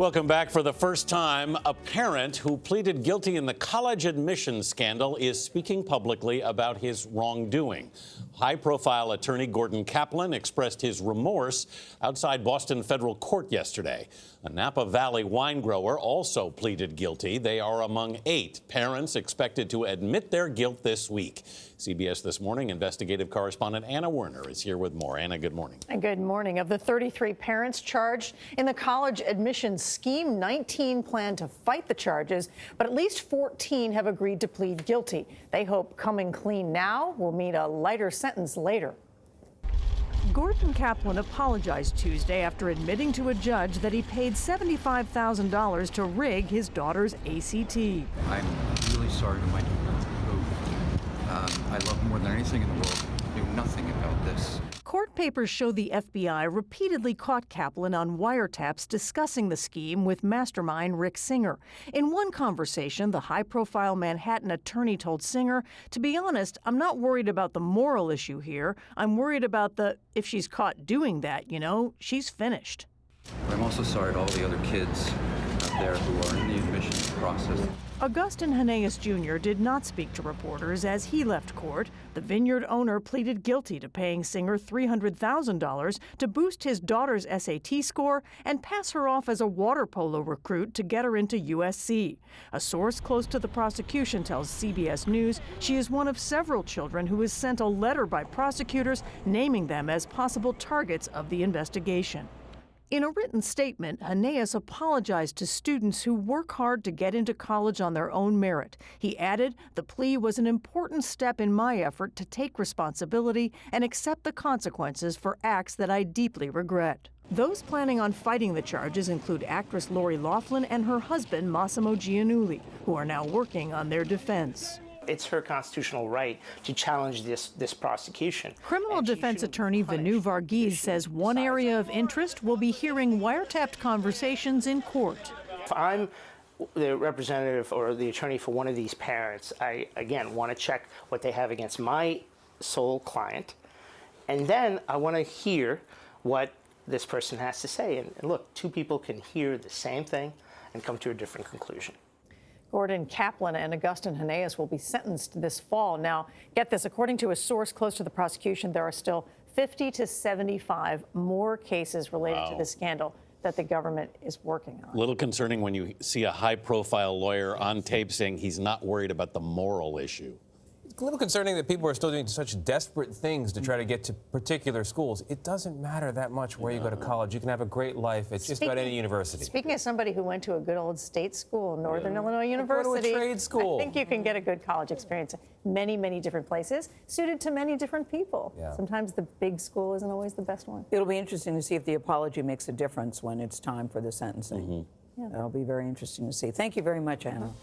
Welcome back. For the first time, a parent who pleaded guilty in the college admissions scandal is speaking publicly about his wrongdoing. High-profile attorney Gordon Caplan expressed his remorse outside Boston federal court yesterday. A Napa Valley winegrower also pleaded guilty. They are among 8 parents expected to admit their guilt this week. CBS This Morning investigative correspondent Anna Werner is here with more. Anna, good morning. And good morning. Of the 33 parents charged in the college admissions scheme, 19 plan to fight the charges, but at least 14 have agreed to plead guilty. They hope coming clean now will mean a lighter sentence later. Gordon Caplan apologized Tuesday after admitting to a judge that he paid $75,000 to rig his daughter's ACT. I'm really sorry to my daughter, who I love more than anything in the world, knew nothing about this. Court papers show the FBI repeatedly caught Caplan on wiretaps discussing the scheme with mastermind Rick Singer. In one conversation, the high-profile Manhattan attorney told Singer, "To be honest, I'm not worried about the moral issue here. I'm worried about if she's caught doing that, she's finished." I'm also sorry to all the other kids out there who are in the admissions process. Augustin Haneas Jr. did not speak to reporters as he left court. The vineyard owner pleaded guilty to paying Singer $300,000 to boost his daughter's SAT score and pass her off as a water polo recruit to get her into USC. A source close to the prosecution tells CBS News she is one of several children who was sent a letter by prosecutors naming them as possible targets of the investigation. In a written statement, Haneas apologized to students who work hard to get into college on their own merit. He added, "The plea was an important step in my effort to take responsibility and accept the consequences for acts that I deeply regret." Those planning on fighting the charges include actress Lori Loughlin and her husband, Massimo Giannulli, who are now working on their defense. It's her constitutional right to challenge this prosecution. Criminal defense attorney Venu Varghese says one area of interest will be hearing wiretapped conversations in court. If I'm the representative or the attorney for one of these parents, I, again, want to check what they have against my sole client. And then I want to hear what this person has to say. And look, 2 people can hear the same thing and come to a different conclusion. Gordon Caplan and Augustin Haneas will be sentenced this fall. Now, get this, according to a source close to the prosecution, there are still 50 to 75 more cases related to this scandal that the government is working on. A little concerning when you see a high-profile lawyer on tape saying he's not worried about the moral issue. It's a little concerning that people are still doing such desperate things to try to get to particular schools. It doesn't matter that much where you go to college. You can have a great life at just about any university. Speaking of somebody who went to a good old state school, Northern Illinois University, go to a trade school. I think you can get a good college experience in many, many different places, suited to many different people. Yeah. Sometimes the big school isn't always the best one. It'll be interesting to see if the apology makes a difference when it's time for the sentencing. Yeah. That'll be very interesting to see. Thank you very much, Anna.